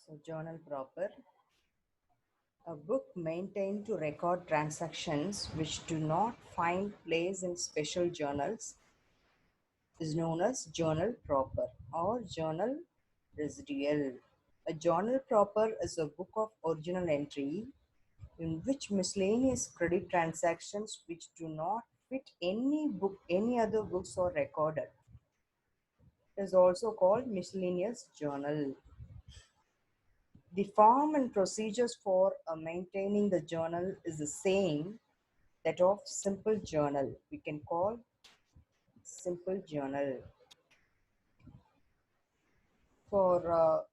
So, journal proper, a book maintained to record transactions which do not find place in special journals is known as journal proper or journal residual. A journal proper is a book of original entry in which miscellaneous credit transactions which do not fit any other books are recorded. It is also called miscellaneous journal. The form and procedures for maintaining the journal is the same that of simple journal. We can call simple journal. For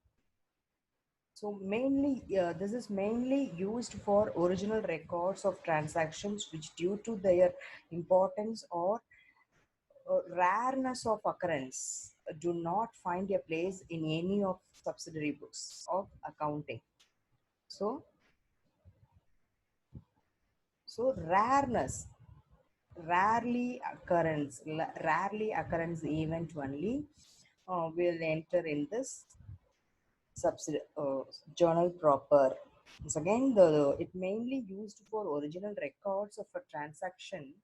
this is mainly used for original records of transactions which, due to their importance or rareness of occurrence, do not find a place in any of subsidiary books of accounting. So, rareness, rarely occurrence event only will enter in this journal proper. Once again, it mainly used for original records of a transaction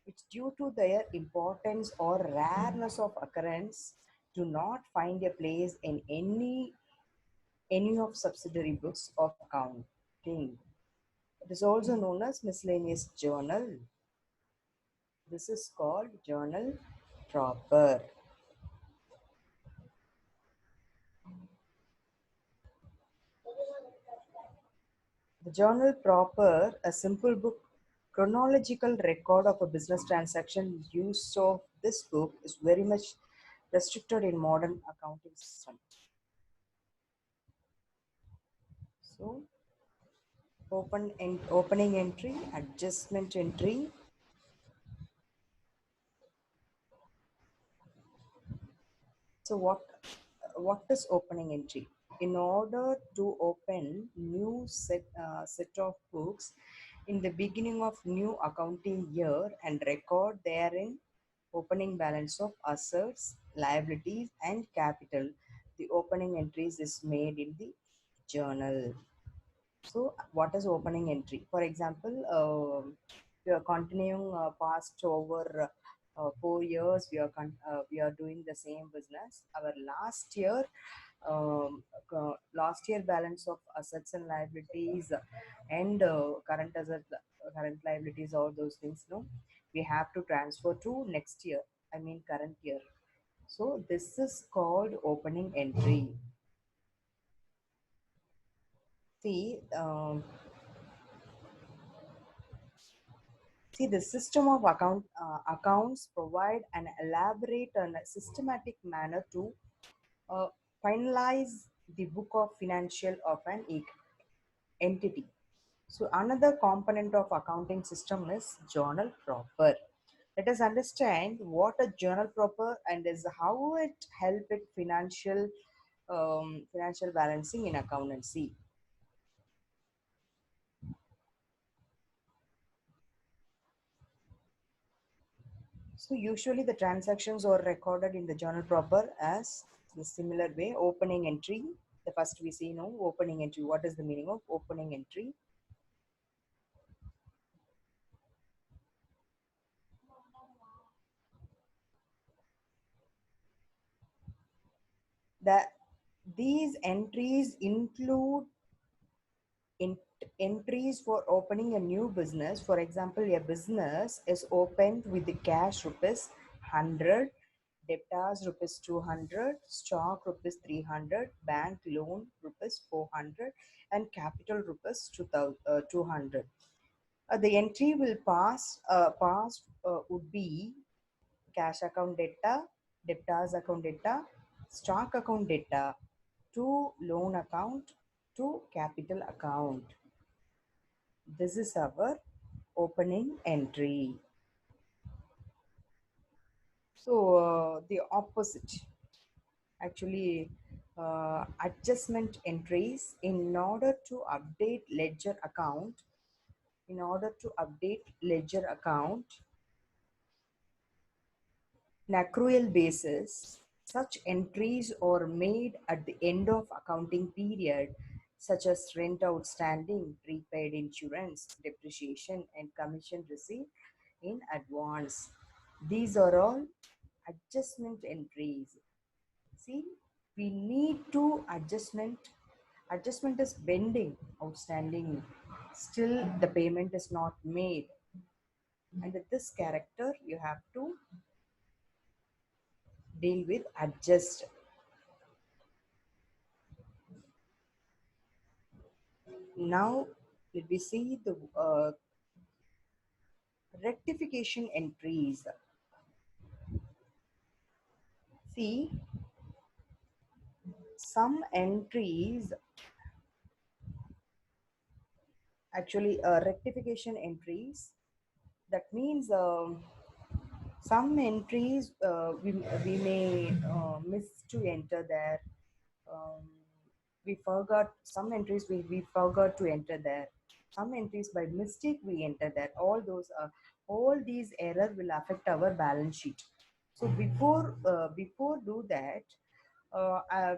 which, due to their importance or rareness of occurrence, do not find a place in any of subsidiary books of accounting. It is also known as miscellaneous journal. This is called journal proper. The journal proper, a simple book, chronological record of a business transaction. Use of this book is very much restricted in modern accounting system. So, opening entry, adjustment entry. So, what is opening entry? In order to open new set of books in the beginning of new accounting year and record therein opening balance of assets, liabilities, and capital, the opening entries is made in the journal. So, what is opening entry? For example, we are continuing past over 4 years. We are doing the same business. Our last year balance of assets and liabilities and current liabilities, all those things. No, we have to transfer to next year. I mean current year. So this is called opening entry. See, the system of accounts provide an elaborate and systematic manner to uh, finalize the book of financial of an entity. So another component of accounting system is journal proper. Let us understand what a journal proper and is how it help it financial balancing in accountancy. So usually the transactions are recorded in the journal proper as the similar way. Opening entry. The first we see no opening entry. What is the meaning of opening entry? That these entries include in, entries for opening a new business. For example, a business is opened with the cash rupees 100, debtors rupees 200, stock rupees 300, bank loan rupees 400, and capital rupees 200. The entry will pass would be cash account data, debtors account data, stock account data, to loan account, to capital account. This is our opening entry. So the opposite, actually, adjustment entries in order to update ledger account. In order to update ledger account, in accrual basis, Such entries are made at the end of accounting period, such as rent outstanding, prepaid insurance, depreciation, and commission received in advance. These are all adjustment entries. See, we need to adjustment. Adjustment is pending, outstanding. Still, the payment is not made. And with this character, you have to deal with adjust. Now, let me see the rectification entries. See, some entries actually rectification entries. That means some entries we may miss to enter there. Um, we forgot some entries we forgot to enter there. Some entries by mistake we enter there. All these error will affect our balance sheet. So before do that,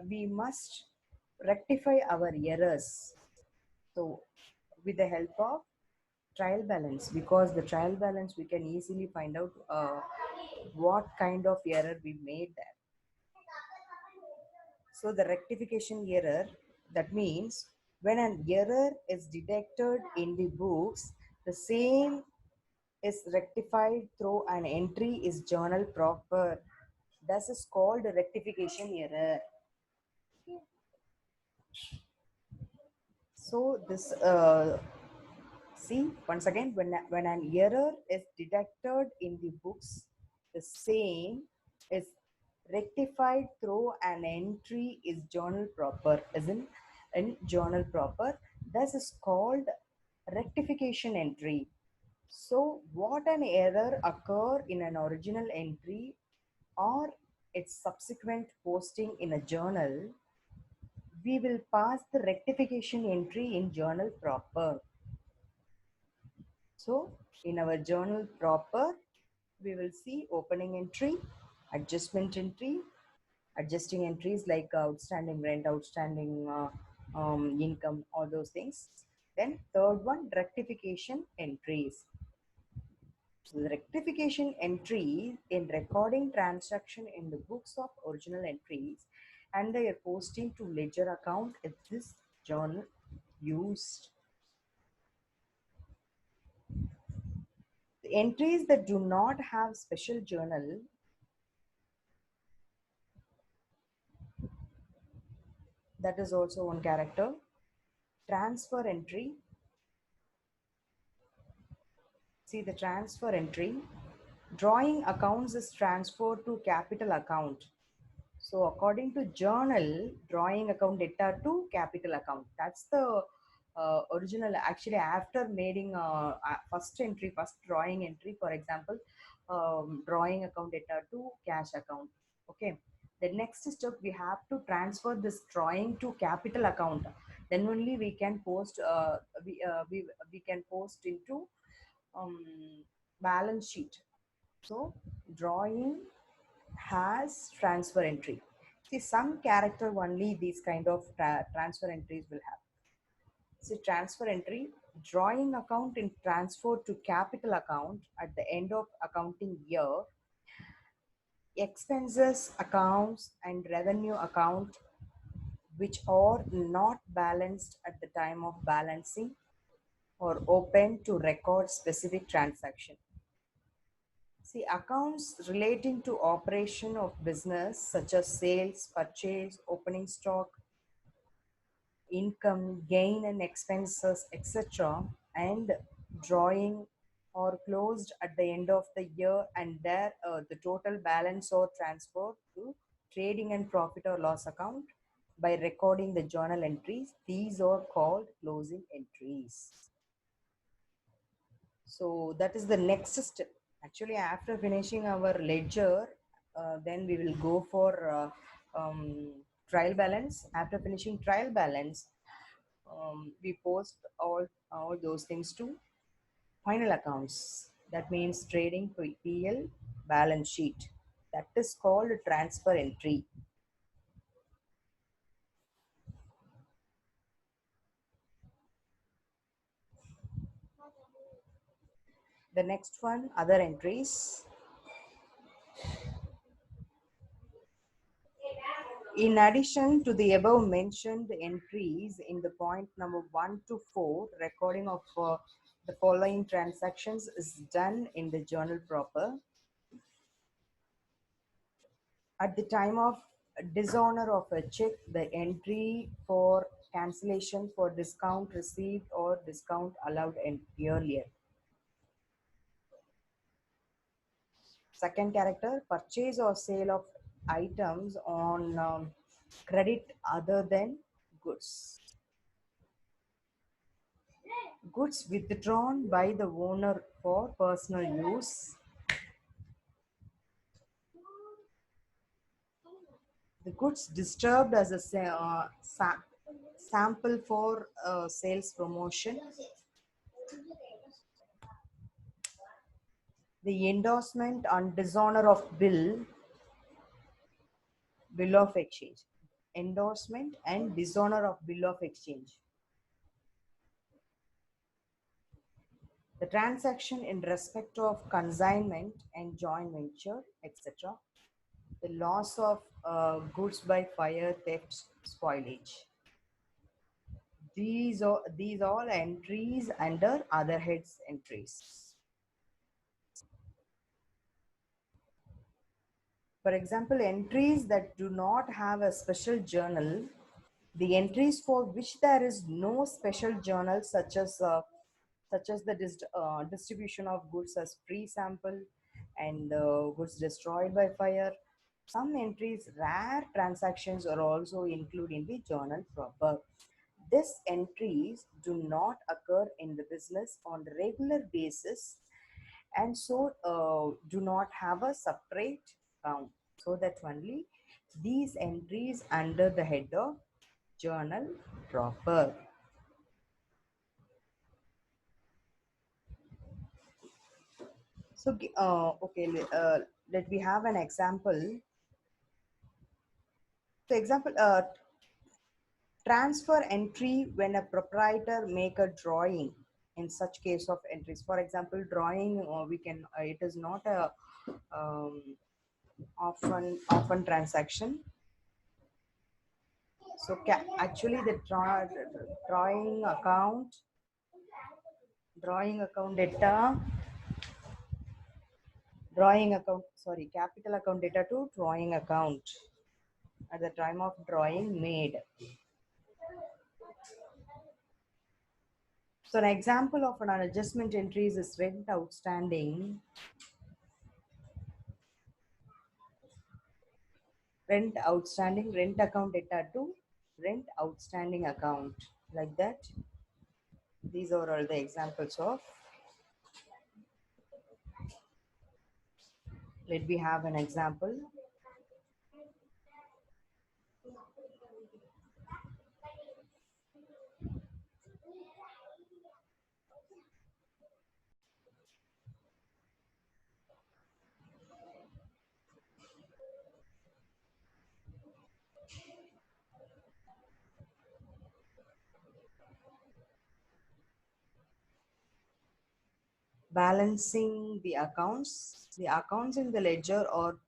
we must rectify our errors. So with the help of trial balance, because the trial balance we can easily find out what kind of error we made there. So the rectification error, that means when an error is detected in the books, the same is rectified through an entry is journal proper. This is called rectification error. So this see once again, when an error is detected in the books, the same is rectified through an entry is journal proper, isn't in journal proper. This is called rectification entry. So what an error occur in an original entry or its subsequent posting in a journal, we will pass the rectification entry in journal proper. So in our journal proper, we will see opening entry, adjustment entry, adjusting entries like outstanding rent, outstanding income, all those things. Then third one, rectification entries. So the rectification entry in recording transaction in the books of original entries and their posting to ledger account is this journal used. The entries that do not have special journal, that is also one character. Transfer entry. See the transfer entry. Drawing accounts is transferred to capital account. So according to journal, drawing account data to capital account. That's the original. Actually, after making first entry, first drawing entry, for example, drawing account data to cash account. Okay. The next step, we have to transfer this drawing to capital account. Then only we can post. We can post into um, balance sheet. So drawing has transfer entry. See, some character only these kind of transfer entries will have. See, transfer entry, drawing account in transfer to capital account at the end of accounting year, expenses accounts and revenue account which are not balanced at the time of balancing or open to record specific transaction. See, accounts relating to operation of business such as sales, purchase, opening stock, income, gain and expenses, etc. and drawing or closed at the end of the year and there the total balance or transferred to trading and profit or loss account by recording the journal entries. These are called closing entries. So that is the next step. Actually, after finishing our ledger, then we will go for trial balance. After finishing trial balance, we post all those things to final accounts. That means trading PL balance sheet. That is called transfer entry. The next one, other entries. In addition to the above mentioned entries in the point number 1 to 4, recording of the following transactions is done in the journal proper. At the time of dishonor of a check, the entry for cancellation for discount received or discount allowed earlier. Second character, purchase or sale of items on credit other than goods. Goods withdrawn by the owner for personal use. The goods disturbed as a sample for sales promotion. The endorsement and dishonor of bill of exchange. Endorsement and dishonor of bill of exchange. The transaction in respect of consignment and joint venture, etc. The loss of goods by fire, theft, spoilage. These all entries under other heads entries. For example, entries that do not have a special journal, the entries for which there is no special journal, such as the distribution of goods as free sample and goods destroyed by fire. Some entries, rare transactions are also included in the journal proper. These entries do not occur in the business on a regular basis and so do not have a separate count. So that only these entries under the head of journal proper. So, okay, let me have an example. So, example, transfer entry when a proprietor make a drawing in such case of entries. For example, drawing, we can, it is not a um, often transaction. So, actually, the drawing account data, capital account data to drawing account at the time of drawing made. So an example of an adjustment entries is rent outstanding, rent account data to rent outstanding account, like that. These are all the examples of. Let me have an example. Balancing the accounts. The accounts in the ledger are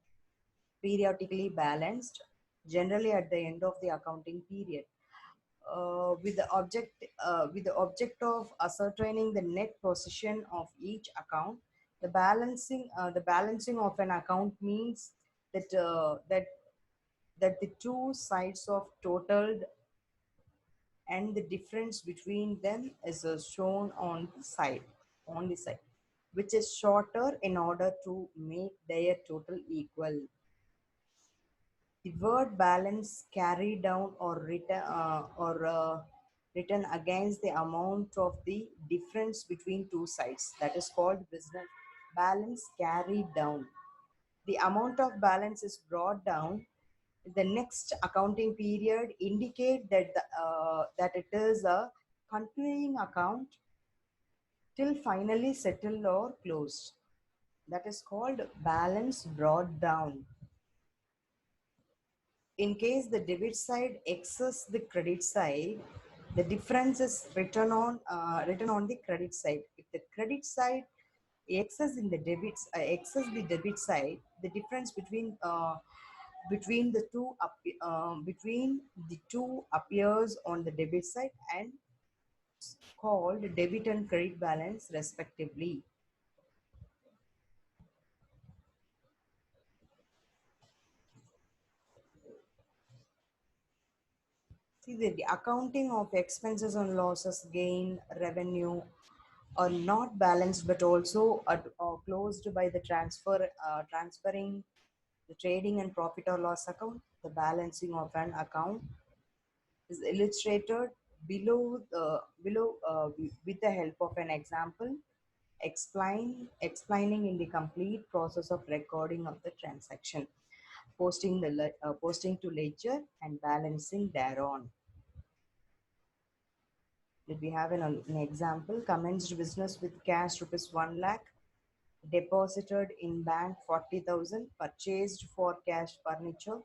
periodically balanced, generally at the end of the accounting period, with the object of ascertaining the net position of each account. The balancing of an account means that the two sides of totaled and the difference between them is shown on the side which is shorter in order to make their total equal. The word balance carry down or written against the amount of the difference between two sides. That is called business balance carried down. The amount of balance is brought down. The next accounting period indicate that it is a continuing account till finally settled or closed. That is called balance brought down. In case the debit side excess the credit side, the difference is written on the credit side. If the credit side excess the debit side, the difference between the two appears on the debit side and called debit and credit balance respectively. See, the accounting of expenses on losses, gain, revenue are not balanced but also closed by the transferring the trading and profit or loss account. The balancing of an account is illustrated below with the help of an example explaining in the complete process of recording of the transaction, posting to ledger and balancing thereon. Did we have an example? Commenced business with cash rupees 1 lakh, deposited in bank 40,000, purchased for cash furniture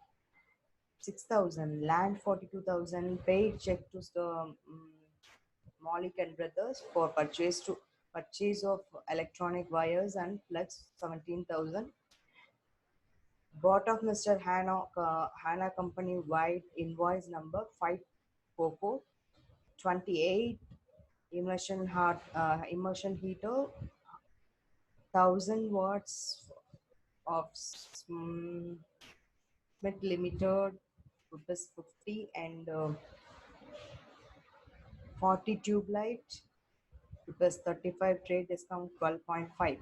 6,000, land 42,000, paid check to the Malik and Brothers for purchase of electronic wires and plugs 17,000. Bought of Mr. Hannah Company wide invoice number 544 28 immersion heater 1,000 watts of Smith Limited rupees 50 and 40 tube light rupees 35 trade discount 12.5.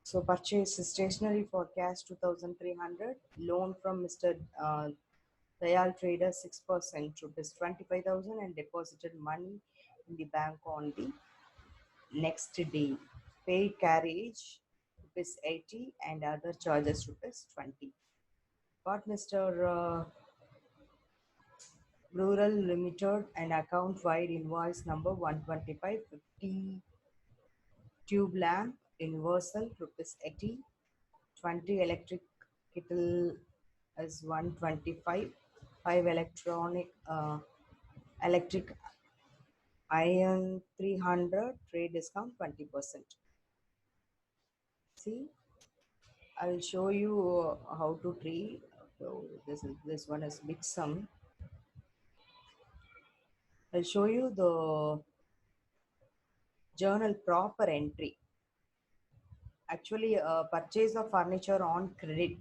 So purchase stationery for cash 2,300, loan from Mr. Dayal Trader 6% rupees 25,000 and deposited money in the bank on the next day. Paid carriage rupees 80 and other charges rupees 20. Got Mr. Rural Limited and account wide invoice number 125 50 tube lamp universal rupees 80, 20 electric kettle is 125, 5 electric iron 300 trade discount 20%. See, I'll show you how to trade. So this one is big sum. I'll show you the journal proper entry. Actually, purchase of furniture on credit.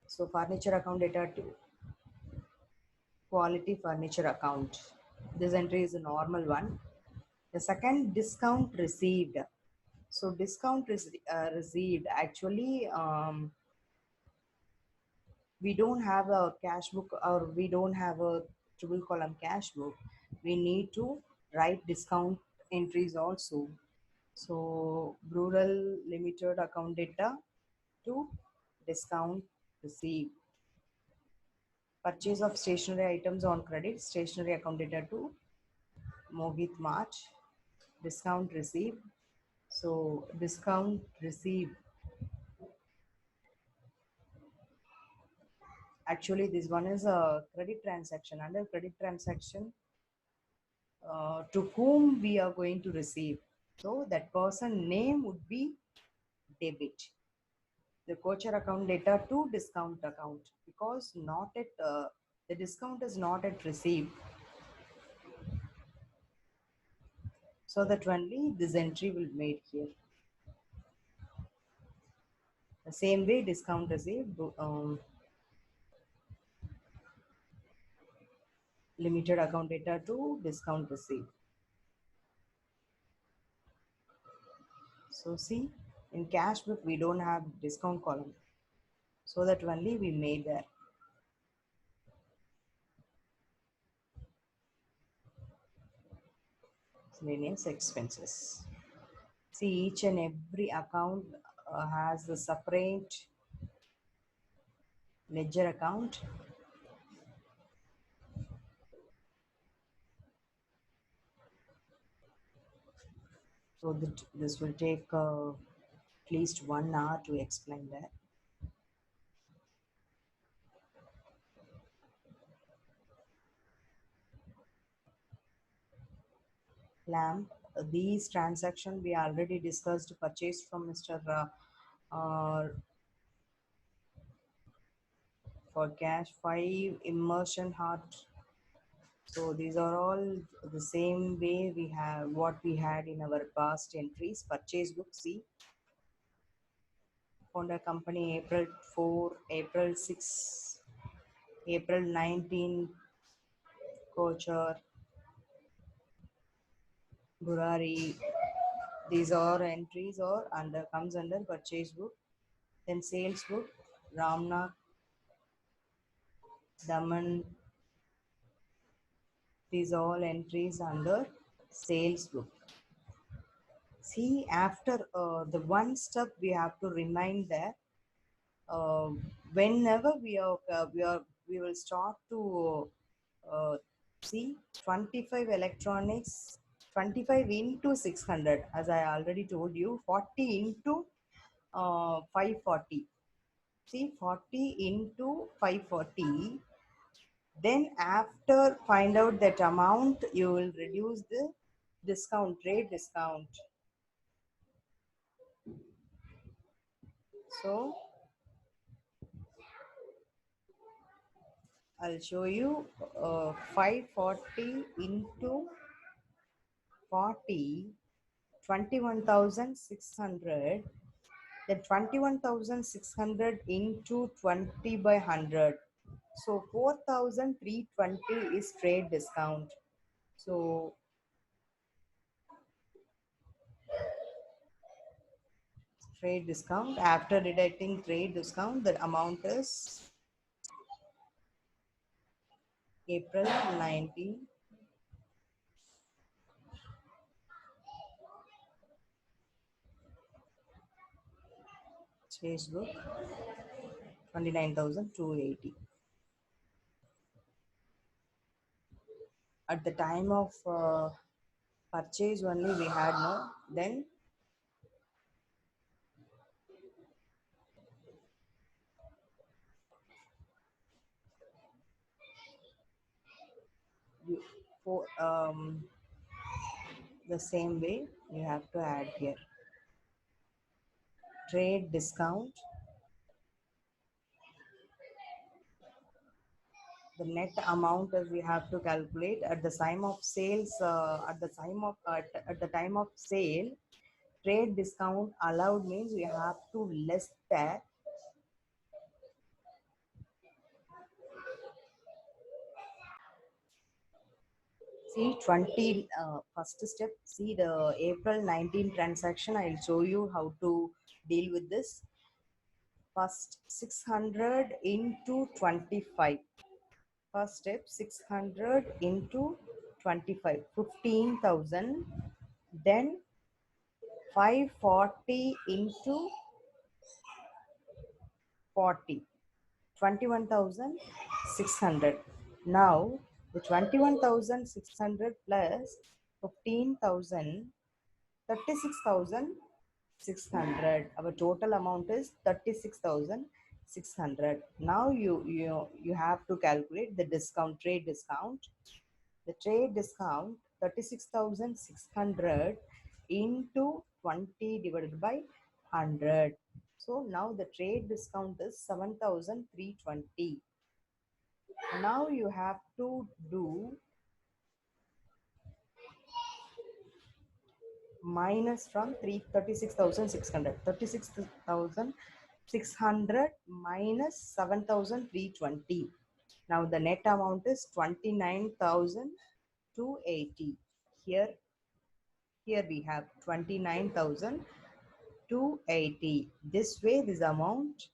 So furniture account data to quality furniture account. This entry is a normal one. The second, discount received. So discount is received. Actually, we don't have a cash book or we don't have a triple column cash book. We need to write discount entries also. So Rural Limited account data to discount received. Purchase of stationery items on credit, stationery account data to Mohit March, discount received. So discount received. Actually, this one is a credit transaction. Under credit transaction, to whom we are going to receive. So that person name would be debit. The voucher account data to discount account because not at the discount is not at received. So that only this entry will be made here. The same way discount received, limited account data to discount received. So see, in cash book we don't have discount column. So that only we made there. Miscellaneous expenses. See, each and every account has a separate ledger account. So this will take least 1 hour to explain that. Lamp. These transaction we already discussed, purchase from Mr. For cash 5 immersion heart. So these are all the same way we have what we had in our past entries. Purchase book, see, Honda company April 4, April 6, April 19, Kochar, Burari. These are entries or under comes under purchase book. Then sales book, Ramnath, Daman. These all entries under sales book. See, after the one step we have to remind that uh, whenever we will start to uh, see 25 electronics, 25 into 600, as I already told you, 40 into 540. See, 40 into 540. Then after find out that amount, you will reduce the discount, trade discount. So I'll show you 540 into 40, 21,600. Then 21,600 into 20 by 100. So 4,320 is trade discount. So trade discount, after deducting trade discount, the amount is April 19, Facebook 29,280. At the time of purchase only we had no, then you, for the same way you have to add here trade discount. The net amount as we have to calculate at the time of sales, at the time of sale, trade discount allowed means we have to less that. See 20 first step, see the April 19 transaction. I'll show you how to deal with this. First 600 into 25. First step 600 into 25, 15,000. Then 540 into 40, 21,600. Now the 21,600 plus 15,000, 36,600. Our total amount is 36,600. Now you have to calculate the discount, trade discount. The trade discount 36,600 into 20 divided by 100. So now the trade discount is 7,320. Now you have to do minus from 36,600. 36,600 minus 7,320. Now the net amount is 29,280. Here we have 29,280. This way this amount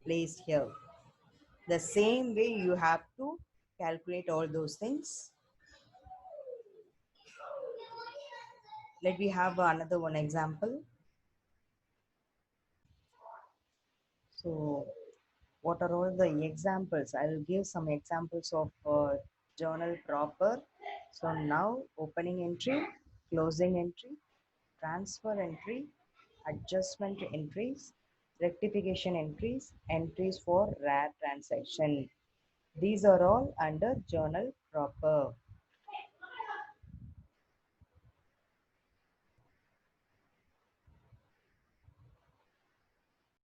placed here. The same way you have to calculate all those things. Let me have another one example. So what are all the examples? I will give some examples of journal proper. So now opening entry, closing entry, transfer entry, adjustment entries, rectification entries, entries for rare transaction. These are all under journal proper.